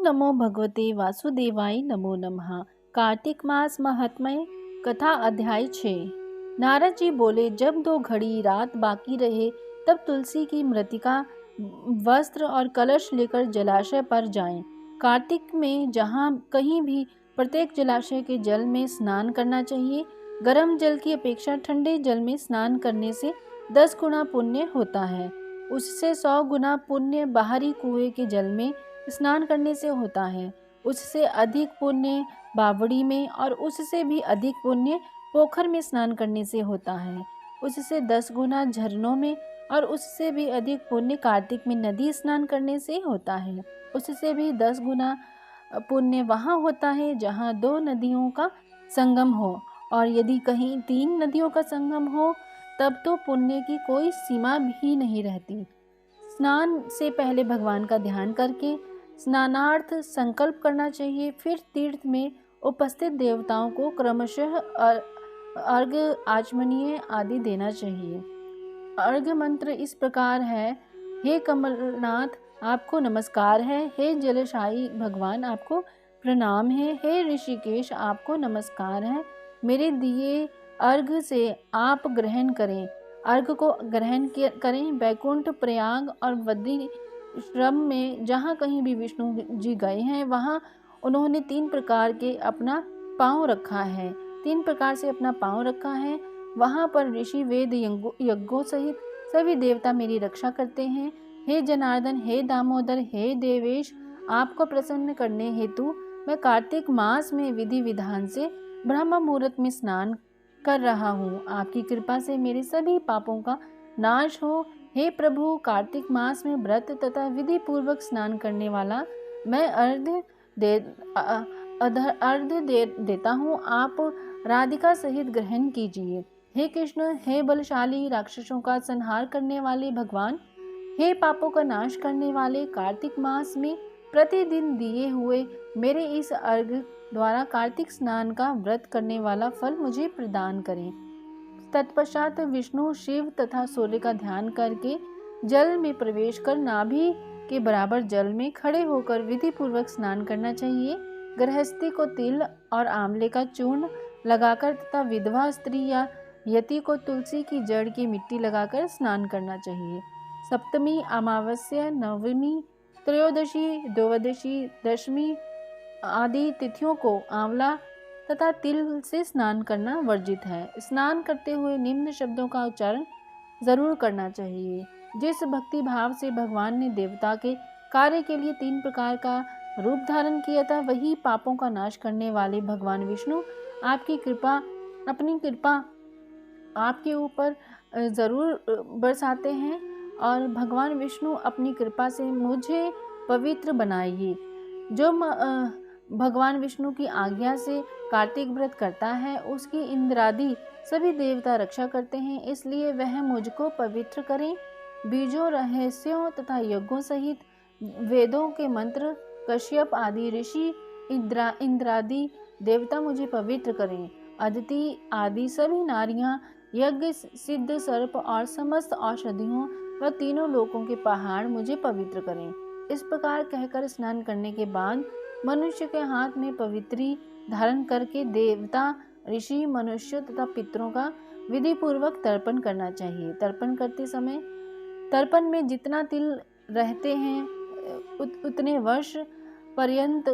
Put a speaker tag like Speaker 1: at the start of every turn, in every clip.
Speaker 1: नमो भगवते वासुदेवाय नमो नमः। कार्तिक मास महात्म्य कथा अध्याय 6। नारद जी बोले, जब 2 घड़ी रात बाकी रहे तब तुलसी की मृतिका, वस्त्र और कलश लेकर जलाशय पर जाएं। कार्तिक में जहाँ कहीं भी प्रत्येक जलाशय के जल में स्नान करना चाहिए। गर्म जल की अपेक्षा ठंडे जल में स्नान करने से 10 गुना पुण्य होता है। उससे 100 गुना पुण्य बाहरी कुएं के जल में स्नान करने से होता है। उससे अधिक पुण्य बावड़ी में और उससे भी अधिक पुण्य पोखर में स्नान करने से होता है। उससे 10 गुना झरनों में और उससे भी अधिक पुण्य कार्तिक में नदी स्नान करने से होता है। उससे भी 10 गुना पुण्य वहाँ होता है जहाँ 2 नदियों का संगम हो, और यदि कहीं 3 नदियों का संगम हो तब तो पुण्य की कोई सीमा भी नहीं रहती। स्नान से पहले भगवान का ध्यान करके स्नानार्थ संकल्प करना चाहिए। फिर तीर्थ में उपस्थित देवताओं को क्रमशः अर्घ्य, आचमनीय आदि देना चाहिए। अर्घ्य मंत्र इस प्रकार है: हे कमलनाथ, आपको नमस्कार है। हे जलशायी भगवान, आपको प्रणाम है। हे ऋषिकेश, आपको नमस्कार है। मेरे दिए अर्घ्य से आप ग्रहण करें। अर्घ्य को ग्रहण करें। वैकुंठ, प्रयाग और बद्री श्रम में जहाँ कहीं भी विष्णु जी गए हैं वहाँ उन्होंने 3 प्रकार के अपना पाँव रखा है। 3 प्रकार से अपना पाँव रखा है। वहाँ पर ऋषि, वेद, यज्ञों सहित सभी देवता मेरी रक्षा करते हैं। हे जनार्दन, हे दामोदर, हे देवेश, आपको प्रसन्न करने हेतु मैं कार्तिक मास में विधि विधान से ब्रह्म मुहूर्त में स्नान कर रहा हूँ। आपकी कृपा से मेरे सभी पापों का नाश हो। हे प्रभु, कार्तिक मास में व्रत तथा विधि पूर्वक स्नान करने वाला मैं अर्घ्य देता हूँ। आप राधिका सहित ग्रहण कीजिए। हे कृष्ण, हे बलशाली राक्षसों का संहार करने वाले भगवान, हे पापों का नाश करने वाले, कार्तिक मास में प्रतिदिन दिए हुए मेरे इस अर्घ्य द्वारा कार्तिक स्नान का व्रत करने वाला फल मुझे प्रदान करें। तत्पश्चात विष्णु, शिव तथा सूर्य का ध्यान करके जल में प्रवेश कर नाभि के बराबर जल में खड़े होकर विधि पूर्वक स्नान करना चाहिए। गृहस्थी को तिल और आंवले का चूर्ण लगाकर तथा विधवा स्त्री या यति को तुलसी की जड़ की मिट्टी लगाकर स्नान करना चाहिए। सप्तमी, अमावस्या, नवमी, त्रयोदशी, द्वादशी, दशमी आदि तिथियों को आंवला तथा तिल से स्नान करना वर्जित है। स्नान करते हुए निम्न शब्दों का उच्चारण जरूर करना चाहिए। जिस भक्ति भाव से भगवान ने देवता के कार्य के लिए 3 प्रकार का रूप धारण किया था, वही पापों का नाश करने वाले भगवान विष्णु अपनी कृपा आपके ऊपर जरूर बरसाते हैं, और भगवान विष्णु अपनी कृपा से मुझे पवित्र बनाइए। जो भगवान विष्णु की आज्ञा से कार्तिक व्रत करता है उसकी इंद्रादि सभी देवता रक्षा करते हैं, इसलिए वह मुझको पवित्र करें। बीजों, रहस्यों तथा यज्ञों सहित वेदों के मंत्र, कश्यप आदि ऋषि, इंद्रादि देवता मुझे पवित्र करें। अदिति आदि सभी नारियां, यज्ञ सिद्ध सर्प और समस्त औषधियों व तीनों लोकों के पहाड़ मुझे पवित्र करें। इस प्रकार कहकर स्नान करने के बाद मनुष्य के हाथ में पवित्री धारण करके देवता, ऋषि, मनुष्य तथा पितरों का विधि पूर्वक तर्पण करना चाहिए। तर्पण करते समय तर्पण में जितना तिल रहते हैं उतने वर्ष पर्यंत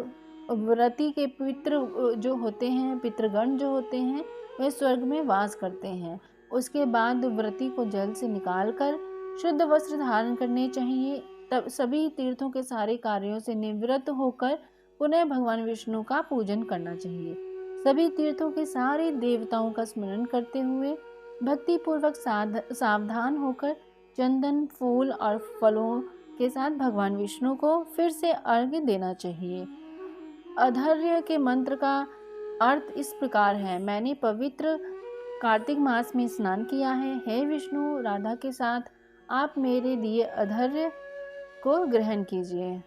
Speaker 1: व्रती के पितृगण जो होते हैं वे स्वर्ग में वास करते हैं। उसके बाद व्रती को जल से निकालकर शुद्ध वस्त्र धारण करने चाहिए। तब सभी तीर्थों के सारे कार्यों से निवृत्त होकर पुनः भगवान विष्णु का पूजन करना चाहिए। सभी तीर्थों के सारे देवताओं का स्मरण करते हुए भक्ति पूर्वक सावधान होकर चंदन, फूल और फलों के साथ भगवान विष्णु को फिर से अर्घ्य देना चाहिए। अधर्य के मंत्र का अर्थ इस प्रकार है: मैंने पवित्र कार्तिक मास में स्नान किया है। हे विष्णु, राधा के साथ आप मेरे दिए अधर्य को ग्रहण कीजिए।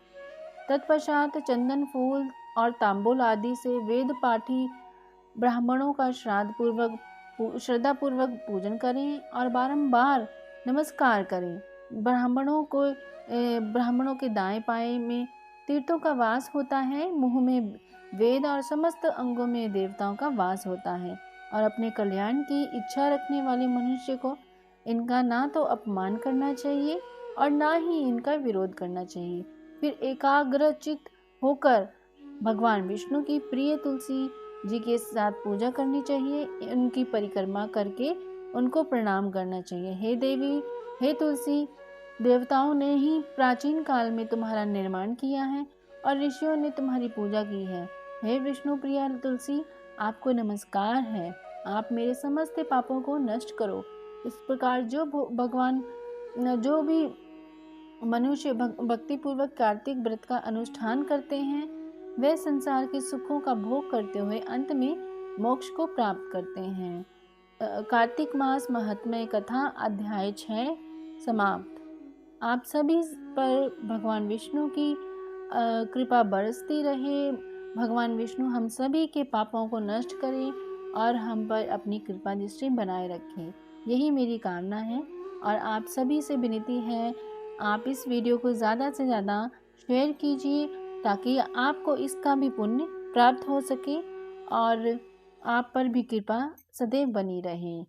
Speaker 1: तत्पश्चात चंदन, फूल और तांबूल आदि से वेद पाठी ब्राह्मणों का श्रद्धापूर्वक पूजन करें और बारंबार नमस्कार करें। ब्राह्मणों के दाएं पाए में तीर्थों का वास होता है, मुंह में वेद और समस्त अंगों में देवताओं का वास होता है। और अपने कल्याण की इच्छा रखने वाले मनुष्य को इनका ना तो अपमान करना चाहिए और ना ही इनका विरोध करना चाहिए। फिर एकाग्रचित होकर भगवान विष्णु की प्रिय तुलसी जी के साथ पूजा करनी चाहिए। उनकी परिक्रमा करके उनको प्रणाम करना चाहिए। हे देवी, हे तुलसी, देवताओं ने ही प्राचीन काल में तुम्हारा निर्माण किया है और ऋषियों ने तुम्हारी पूजा की है। हे विष्णु प्रिया तुलसी, आपको नमस्कार है। आप मेरे समस्त पापों को नष्ट करो। इस प्रकार भगवान जो भी मनुष्य भक्ति पूर्वक कार्तिक व्रत का अनुष्ठान करते हैं, वे संसार के सुखों का भोग करते हुए अंत में मोक्ष को प्राप्त करते हैं। कार्तिक मास महात्म्य कथा अध्याय 6 समाप्त। आप सभी पर भगवान विष्णु की कृपा बरसती रहे। भगवान विष्णु हम सभी के पापों को नष्ट करें और हम पर अपनी कृपा दृष्टि बनाए रखें, यही मेरी कामना है। और आप सभी से विनती है, आप इस वीडियो को ज़्यादा से ज़्यादा शेयर कीजिए ताकि आपको इसका भी पुण्य प्राप्त हो सके और आप पर भी कृपा सदैव बनी रहे।